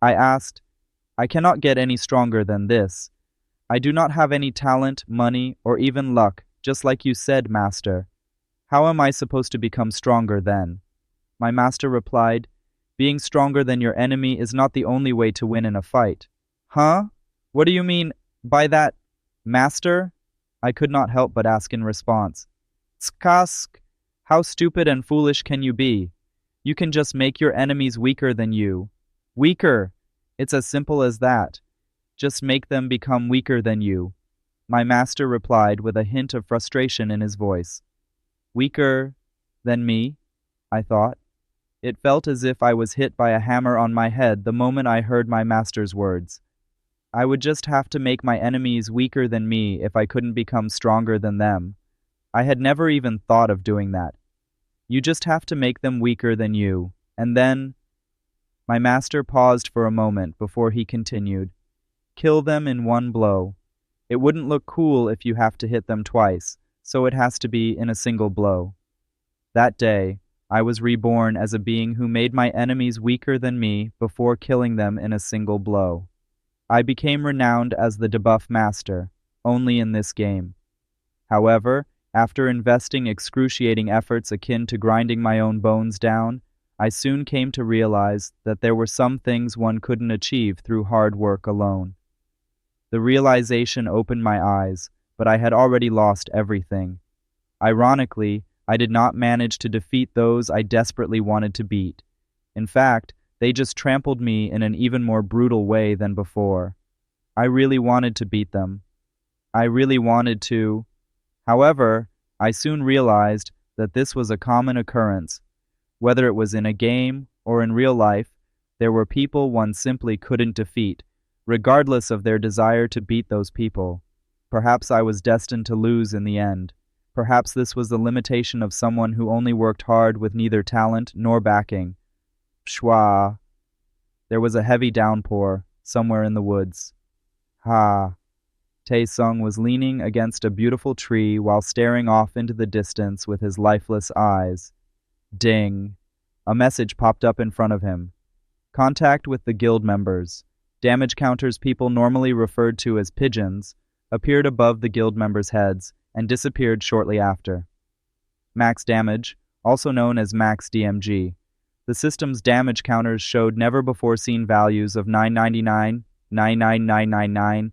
I asked, I cannot get any stronger than this. I do not have any talent, money, or even luck, just like you said, master. How am I supposed to become stronger then? My master replied, being stronger than your enemy is not the only way to win in a fight. Huh? What do you mean by that, master? I could not help but ask in response. Tskask, how stupid and foolish can you be? You can just make your enemies weaker than you. Weaker! It's as simple as that. Just make them become weaker than you. My master replied with a hint of frustration in his voice. Weaker than me? I thought. It felt as if I was hit by a hammer on my head the moment I heard my master's words. I would just have to make my enemies weaker than me if I couldn't become stronger than them. I had never even thought of doing that. You just have to make them weaker than you, and then... My master paused for a moment before he continued. Kill them in one blow. It wouldn't look cool if you have to hit them twice, so it has to be in a single blow. That day, I was reborn as a being who made my enemies weaker than me before killing them in a single blow. I became renowned as the Debuff Master, only in this game. However, after investing excruciating efforts akin to grinding my own bones down, I soon came to realize that there were some things one couldn't achieve through hard work alone. The realization opened my eyes, but I had already lost everything. Ironically, I did not manage to defeat those I desperately wanted to beat. In fact, they just trampled me in an even more brutal way than before. I really wanted to beat them. I really wanted to. However, I soon realized that this was a common occurrence. Whether it was in a game or in real life, there were people one simply couldn't defeat, regardless of their desire to beat those people. Perhaps I was destined to lose in the end. Perhaps this was the limitation of someone who only worked hard with neither talent nor backing. Pshwa. There was a heavy downpour, somewhere in the woods. Ha. Tae-sung was leaning against a beautiful tree while staring off into the distance with his lifeless eyes. Ding. A message popped up in front of him. Contact with the guild members. Damage counters people normally referred to as pigeons appeared above the guild members' heads and disappeared shortly after. Max damage, also known as max DMG. The system's damage counters showed never-before-seen values of 999, 99999,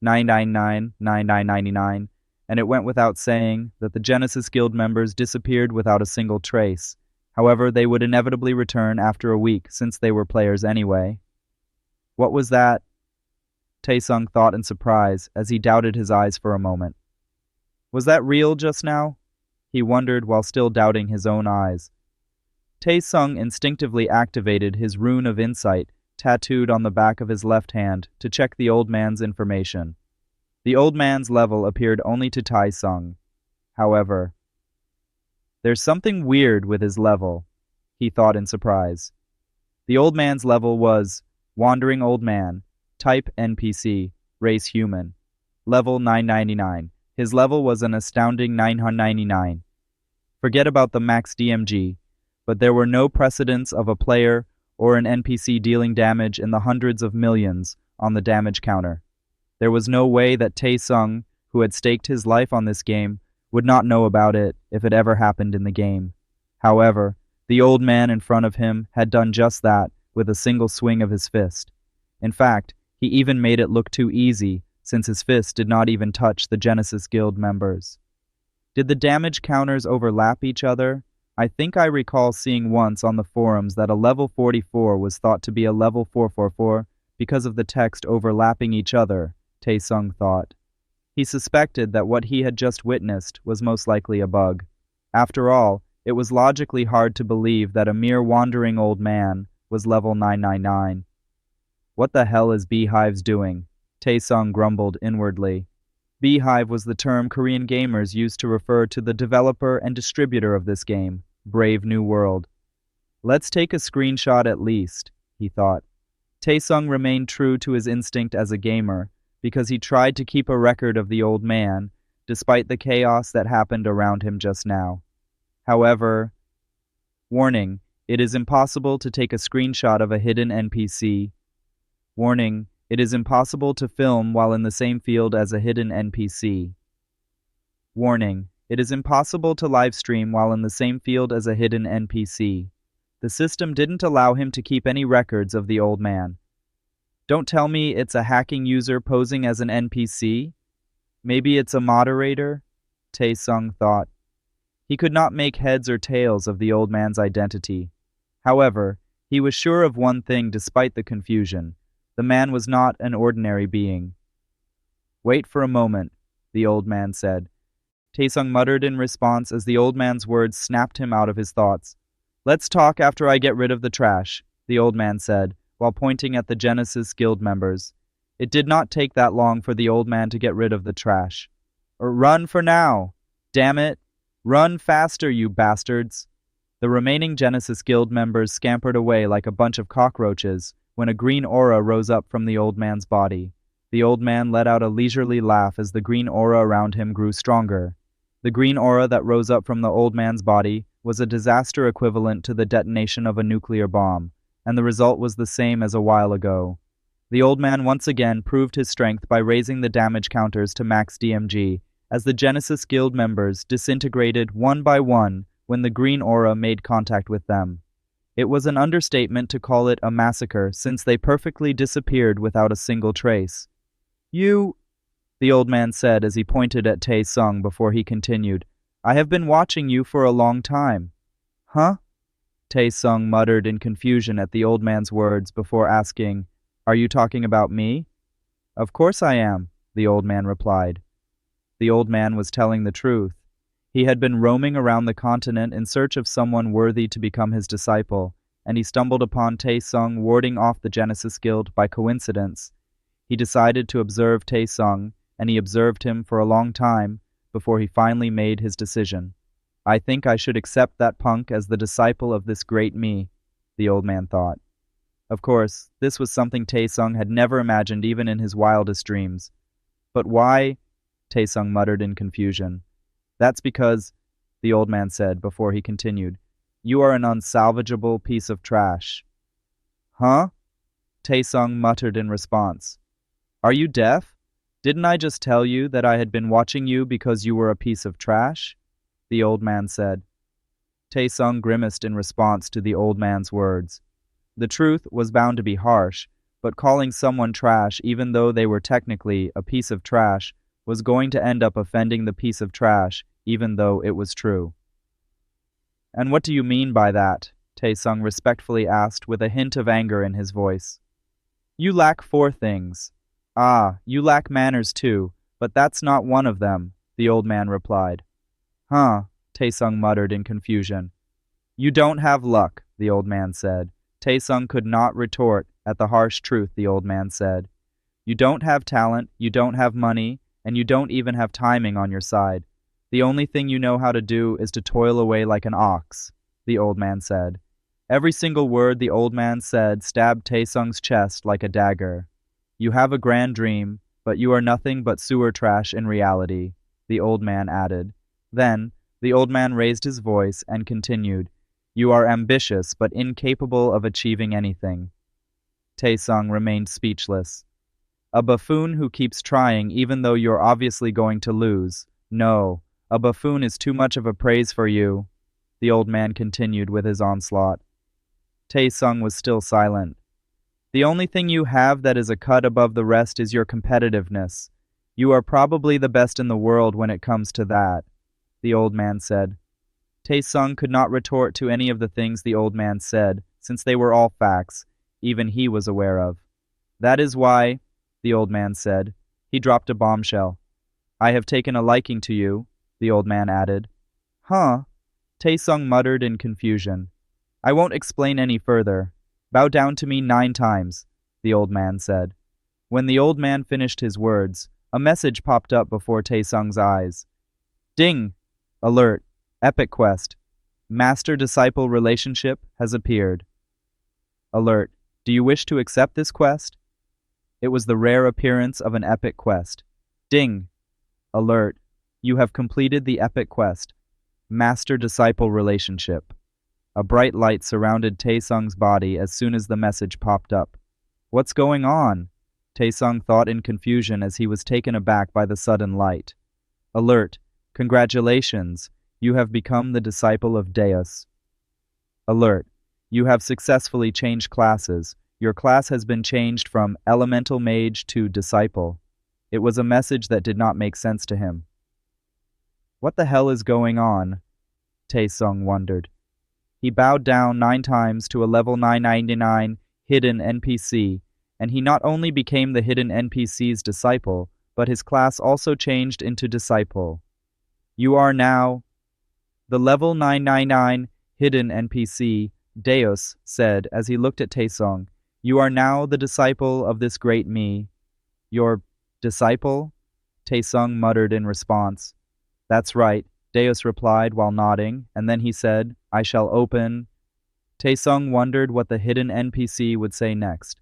999, 9999, and it went without saying that the Genesis Guild members disappeared without a single trace. However, they would inevitably return after a week since they were players anyway. What was that? Tae-sung thought in surprise as he doubted his eyes for a moment. Was that real just now? He wondered while still doubting his own eyes. Tae-sung instinctively activated his rune of insight tattooed on the back of his left hand to check the old man's information. The old man's level appeared only to Tae-sung. However, there's something weird with his level, he thought in surprise. The old man's level was Wandering Old Man, type NPC, race human, level 999. His level was an astounding 999. Forget about the max DMG, but there were no precedents of a player or an NPC dealing damage in the hundreds of millions on the damage counter. There was no way that Tae-sung, who had staked his life on this game, would not know about it if it ever happened in the game. However, the old man in front of him had done just that with a single swing of his fist. In fact, he even made it look too easy, since his fist did not even touch the Genesis Guild members. Did the damage counters overlap each other? I think I recall seeing once on the forums that a level 44 was thought to be a level 444 because of the text overlapping each other, Tae-sung thought. He suspected that what he had just witnessed was most likely a bug. After all, it was logically hard to believe that a mere wandering old man was level 999. What the hell is Beehives doing? Tae-sung grumbled inwardly. Beehive was the term Korean gamers used to refer to the developer and distributor of this game, Brave New World. Let's take a screenshot at least, he thought. Tae-sung remained true to his instinct as a gamer, because he tried to keep a record of the old man, despite the chaos that happened around him just now. However, warning, it is impossible to take a screenshot of a hidden NPC. Warning, it is impossible to film while in the same field as a hidden NPC. Warning, it is impossible to live stream while in the same field as a hidden NPC. The system didn't allow him to keep any records of the old man. Don't tell me it's a hacking user posing as an NPC? Maybe it's a moderator? Tae-sung thought. He could not make heads or tails of the old man's identity. However, he was sure of one thing despite the confusion. The man was not an ordinary being. Wait for a moment, the old man said. Tae-sung muttered in response as the old man's words snapped him out of his thoughts. Let's talk after I get rid of the trash, the old man said, while pointing at the Genesis Guild members. It did not take that long for the old man to get rid of the trash. Run for now! Damn it! Run faster, you bastards! The remaining Genesis Guild members scampered away like a bunch of cockroaches when a green aura rose up from the old man's body. The old man let out a leisurely laugh as the green aura around him grew stronger. The green aura that rose up from the old man's body was a disaster equivalent to the detonation of a nuclear bomb, and the result was the same as a while ago. The old man once again proved his strength by raising the damage counters to max DMG, as the Genesis Guild members disintegrated one by one when the green aura made contact with them. It was an understatement to call it a massacre since they perfectly disappeared without a single trace. You, the old man said as he pointed at Tae-sung before he continued, I have been watching you for a long time. Huh? Tae-sung muttered in confusion at the old man's words before asking, Are you talking about me? Of course I am, the old man replied. The old man was telling the truth. He had been roaming around the continent in search of someone worthy to become his disciple, and he stumbled upon Tae-sung warding off the Genesis Guild by coincidence. He decided to observe Tae-sung, and he observed him for a long time before he finally made his decision. I think I should accept that punk as the disciple of this great me, the old man thought. Of course, this was something Tae-sung had never imagined even in his wildest dreams. But why? Tae-sung muttered in confusion. That's because, the old man said before he continued, you are an unsalvageable piece of trash. Huh? Tae-sung muttered in response. Are you deaf? Didn't I just tell you that I had been watching you because you were a piece of trash? The old man said. Tae-sung grimaced in response to the old man's words. The truth was bound to be harsh, but calling someone trash even though they were technically a piece of trash was going to end up offending the piece of trash, even though it was true. And what do you mean by that? Tae-sung respectfully asked with a hint of anger in his voice. You lack 4 things. Ah, you lack manners too, but that's not one of them, the old man replied. Huh, Tae-sung muttered in confusion. You don't have luck, the old man said. Tae-sung could not retort at the harsh truth the old man said. You don't have talent, you don't have money, and you don't even have timing on your side. The only thing you know how to do is to toil away like an ox, the old man said. Every single word the old man said stabbed Tae-sung's chest like a dagger. You have a grand dream, but you are nothing but sewer trash in reality, the old man added. Then, the old man raised his voice and continued, You are ambitious but incapable of achieving anything. Tae-sung remained speechless. A buffoon who keeps trying even though you're obviously going to lose. No, a buffoon is too much of a praise for you, the old man continued with his onslaught. Tae-sung was still silent. The only thing you have that is a cut above the rest is your competitiveness. You are probably the best in the world when it comes to that, the old man said. Tae-sung could not retort to any of the things the old man said, since they were all facts, even he was aware of. That is why, the old man said. He dropped a bombshell. I have taken a liking to you, the old man added. Huh? Tae-sung muttered in confusion. I won't explain any further. Bow down to me 9 times, the old man said. When the old man finished his words, a message popped up before Tae-sung's eyes. Ding! Alert! Epic quest. Master-disciple relationship has appeared. Alert! Do you wish to accept this quest? It was the rare appearance of an epic quest. Ding! Alert! You have completed the epic quest. Master-disciple relationship. A bright light surrounded Tae-sung's body as soon as the message popped up. What's going on? Taesung thought in confusion as he was taken aback by the sudden light. Alert! Congratulations! You have become the disciple of Deus. Alert! You have successfully changed classes. Your class has been changed from Elemental Mage to Disciple. It was a message that did not make sense to him. What the hell is going on? Taesung wondered. He bowed down 9 times to a level 999 hidden NPC, and he not only became the hidden NPC's disciple, but his class also changed into Disciple. You are now... The level 999 hidden NPC, Deus, said as he looked at Taesung, You are now the disciple of this great me. Your disciple? Taesung muttered in response. That's right, Deus replied while nodding, and then he said, I shall open... Taesung wondered what the hidden NPC would say next.